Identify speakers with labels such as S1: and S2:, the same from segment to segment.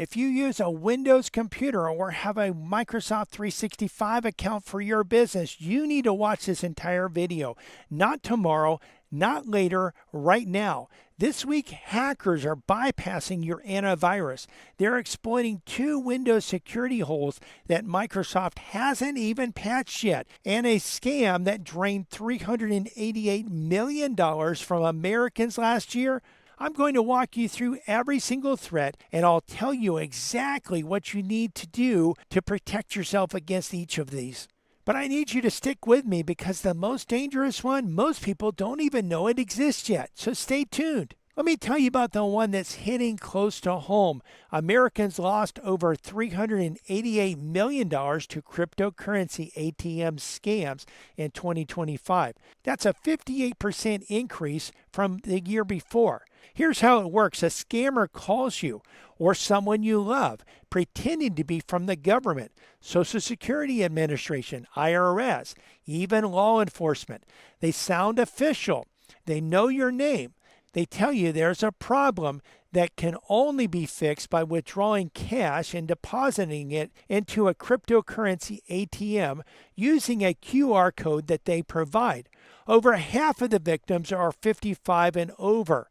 S1: If you use a Windows computer or have a Microsoft 365 account for your business, you need to watch this entire video. Not tomorrow, not later, right now. This week, hackers are bypassing your antivirus. They're exploiting 2 Windows security holes that Microsoft hasn't even patched yet, and a scam that drained $388 million from Americans last year. I'm going to walk you through every single threat, and I'll tell you exactly what you need to do to protect yourself against each of these. But I need you to stick with me because the most dangerous one, most people don't even know it exists yet. So stay tuned. Let me tell you about the one that's hitting close to home. Americans lost over $388 million to cryptocurrency ATM scams in 2025. That's a 58% increase from the year before. Here's how it works. A scammer calls you or someone you love, pretending to be from the government, Social Security Administration, IRS, even law enforcement. They sound official. They know your name. They tell you there's a problem that can only be fixed by withdrawing cash and depositing it into a cryptocurrency ATM using a QR code that they provide. Over half of the victims are 55 and over.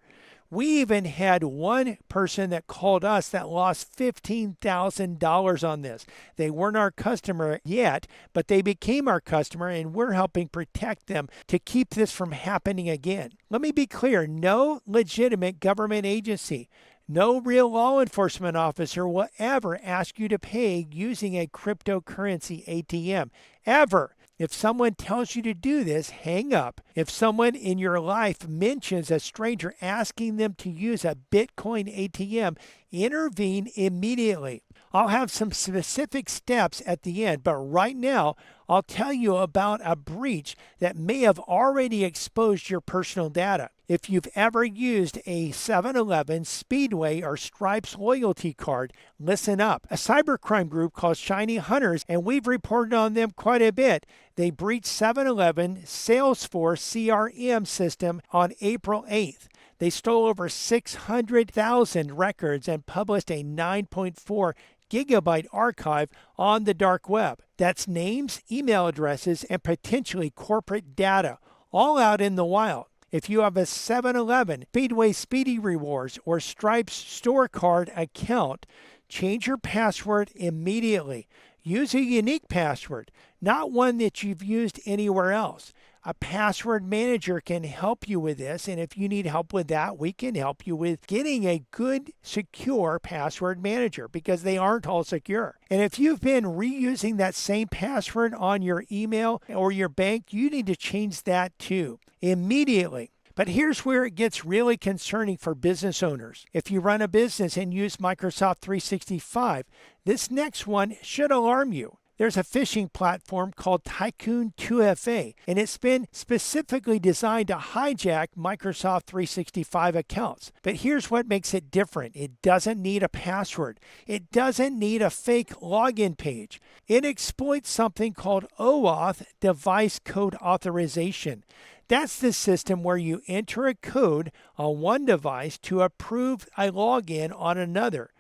S1: We even had one person that called us that lost $15,000 on this. They weren't our customer yet, but they became our customer, and we're helping protect them to keep this from happening again. Let me be clear, no legitimate government agency, no real law enforcement officer will ever ask you to pay using a cryptocurrency ATM, ever. If someone tells you to do this, hang up. If someone in your life mentions a stranger asking them to use a Bitcoin ATM, intervene immediately. I'll have some specific steps at the end, but right now, I'll tell you about a breach that may have already exposed your personal data. If you've ever used a 7-Eleven, Speedway, or Stripes loyalty card, listen up. A cybercrime group called Shiny Hunters, and we've reported on them quite a bit. They breached 7-Eleven Salesforce CRM system on April 8th. They stole over 600,000 records and published a 9.4 gigabyte archive on the dark web. That's names, email addresses, and potentially corporate data, all out in the wild. If you have a 7-Eleven, Speedway Speedy Rewards, or Stripes store card account, change your password immediately. Use a unique password, not one that you've used anywhere else. A password manager can help you with this, and if you need help with that, we can help you with getting a good, secure password manager because they aren't all secure. And if you've been reusing that same password on your email or your bank, you need to change that too, immediately. But here's where it gets really concerning for business owners. If you run a business and use Microsoft 365, this next one should alarm you. There's a phishing platform called Tycoon2FA, and it's been specifically designed to hijack Microsoft 365 accounts. But here's what makes it different. It doesn't need a password. It doesn't need a fake login page. It exploits something called OAuth, device code authorization. That's the system where you enter a code on one device to approve a login on another.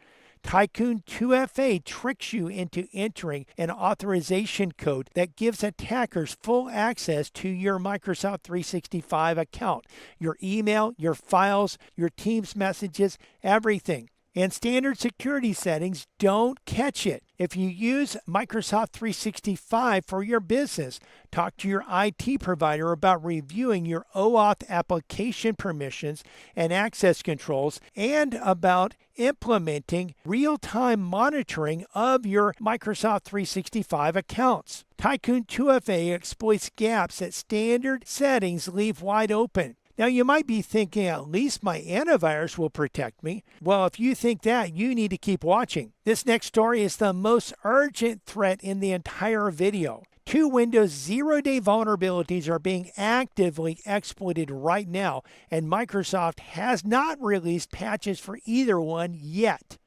S1: Tycoon2FA tricks you into entering an authorization code that gives attackers full access to your Microsoft 365 account, your email, your files, your Teams messages, everything. And standard security settings don't catch it. If you use Microsoft 365 for your business, talk to your IT provider about reviewing your OAuth application permissions and access controls, and about implementing real-time monitoring of your Microsoft 365 accounts. Tycoon2FA exploits gaps that standard settings leave wide open. Now, you might be thinking, at least my antivirus will protect me. Well, if you think that, you need to keep watching. This next story is the most urgent threat in the entire video. 2 Windows 0-day vulnerabilities are being actively exploited right now, and Microsoft has not released patches for either one yet.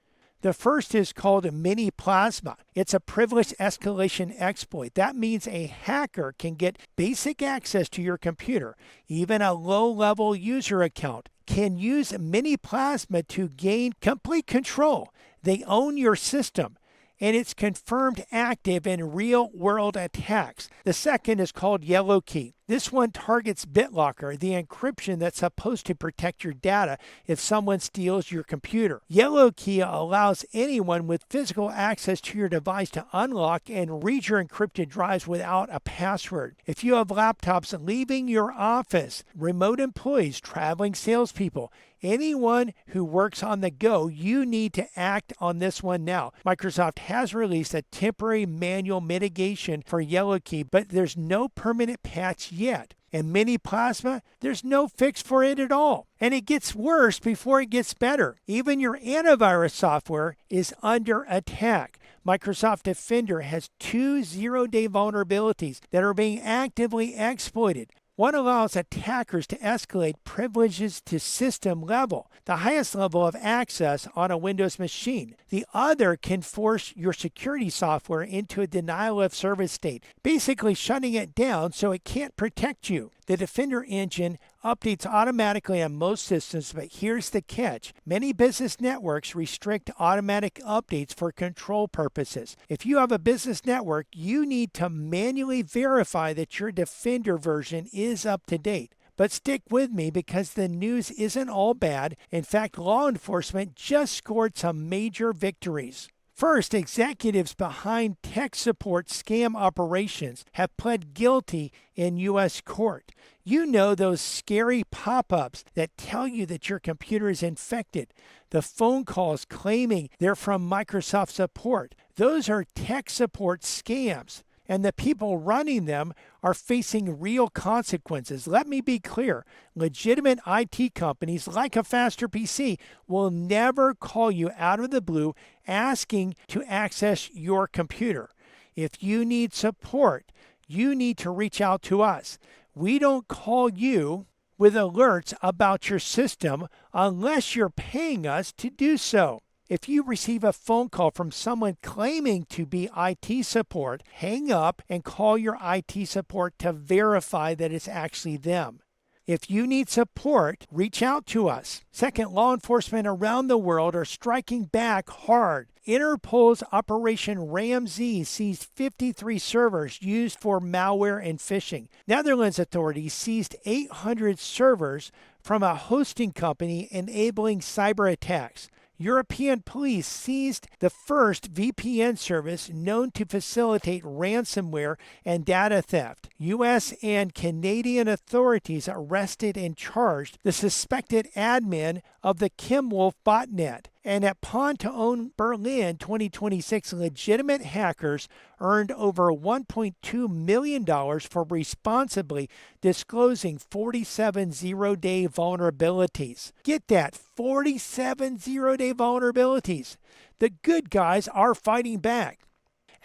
S1: The first is called MiniPlasma. It's a privileged escalation exploit. That means a hacker can get basic access to your computer. Even a low-level user account can use MiniPlasma to gain complete control. They own your system, and it's confirmed active in real-world attacks. The second is called YellowKey. This one targets BitLocker, the encryption that's supposed to protect your data if someone steals your computer. YellowKey allows anyone with physical access to your device to unlock and read your encrypted drives without a password. If you have laptops leaving your office, remote employees, traveling salespeople, anyone who works on the go, you need to act on this one now. Microsoft has released a temporary manual mitigation for YellowKey, but there's no permanent patch yet. And MiniPlasma, there's no fix for it at all. And it gets worse before it gets better. Even your antivirus software is under attack. Microsoft Defender has 2 zero-day vulnerabilities that are being actively exploited. One allows attackers to escalate privileges to system level, the highest level of access on a Windows machine. The other can force your security software into a denial of service state, basically shutting it down so it can't protect you. The Defender engine updates automatically on most systems, but here's the catch. Many business networks restrict automatic updates for control purposes. If you have a business network, you need to manually verify that your Defender version is up to date. But stick with me because the news isn't all bad. In fact, law enforcement just scored some major victories. First, executives behind tech support scam operations have pled guilty in U.S. court. You know those scary pop-ups that tell you that your computer is infected. The phone calls claiming they're from Microsoft support. Those are tech support scams, and the people running them are facing real consequences. Let me be clear. Legitimate IT companies like a faster PC will never call you out of the blue asking to access your computer. If you need support, you need to reach out to us. We don't call you with alerts about your system unless you're paying us to do so. If you receive a phone call from someone claiming to be IT support, hang up and call your IT support to verify that it's actually them. If you need support, reach out to us. Second, law enforcement around the world are striking back hard. Interpol's Operation Ramsey seized 53 servers used for malware and phishing. Netherlands authorities seized 800 servers from a hosting company enabling cyber attacks. European police seized the first VPN service known to facilitate ransomware and data theft. U.S. and Canadian authorities arrested and charged the suspected admin of the Kim Wolf botnet. And at Pawn-to-Own Berlin 2026, legitimate hackers earned over $1.2 million for responsibly disclosing 47 zero-day vulnerabilities. Get that, 47 zero-day vulnerabilities. The good guys are fighting back.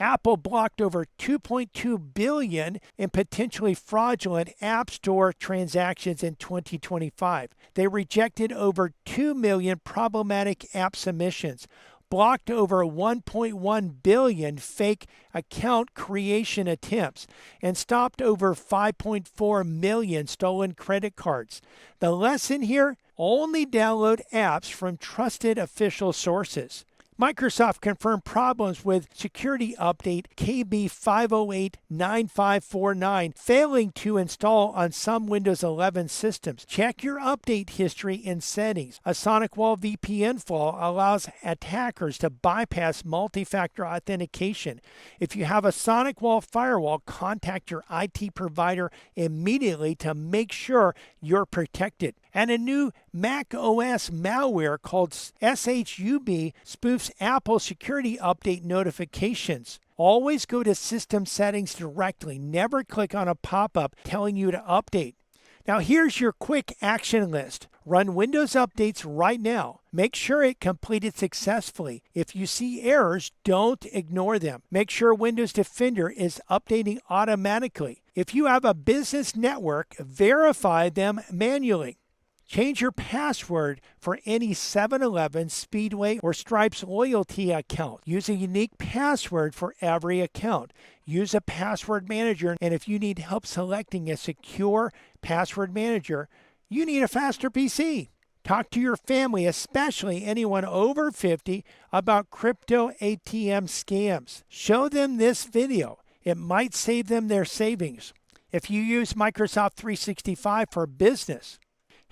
S1: Apple blocked over 2.2 billion in potentially fraudulent App Store transactions in 2025. They rejected over 2 million problematic app submissions, blocked over 1.1 billion fake account creation attempts, and stopped over 5.4 million stolen credit cards. The lesson here? Only download apps from trusted official sources. Microsoft confirmed problems with security update KB5089549 failing to install on some Windows 11 systems. Check your update history in settings. A SonicWall VPN flaw allows attackers to bypass multi-factor authentication. If you have a SonicWall firewall, contact your IT provider immediately to make sure you're protected. And a new macOS malware called SHUB spoofs Apple security update notifications. Always go to System Settings directly. Never click on a pop-up telling you to update. Now here's your quick action list. Run Windows updates right now. Make sure it completed successfully. If you see errors, don't ignore them. Make sure Windows Defender is updating automatically. If you have a business network, verify them manually. Change your password for any 7-Eleven, Speedway, or Stripes loyalty account. Use a unique password for every account. Use a password manager, and if you need help selecting a secure password manager, you need a faster PC. Talk to your family, especially anyone over 50, about crypto ATM scams. Show them this video. It might save them their savings. If you use Microsoft 365 for business,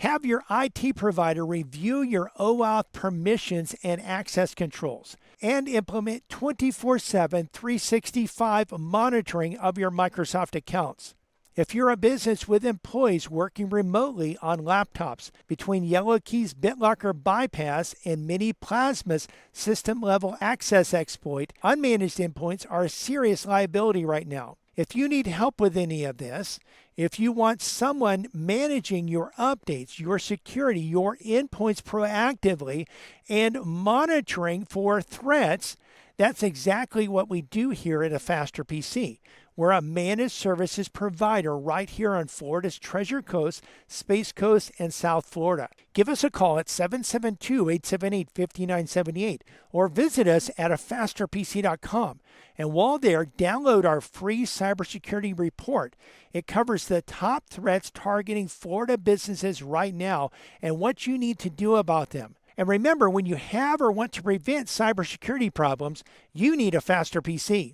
S1: have your IT provider review your OAuth permissions and access controls, and implement 24/7 365 monitoring of your Microsoft accounts. If you're a business with employees working remotely on laptops, between YellowKey's BitLocker bypass and MiniPlasma's system-level access exploit, unmanaged endpoints are a serious liability right now. If you need help with any of this, if you want someone managing your updates, your security, your endpoints proactively, and monitoring for threats, that's exactly what we do here at A Faster PC. We're a managed services provider right here on Florida's Treasure Coast, Space Coast, and South Florida. Give us a call at 772-878-5978 or visit us at afasterpc.com. And while there, download our free cybersecurity report. It covers the top threats targeting Florida businesses right now and what you need to do about them. And remember, when you have or want to prevent cybersecurity problems, you need a faster PC.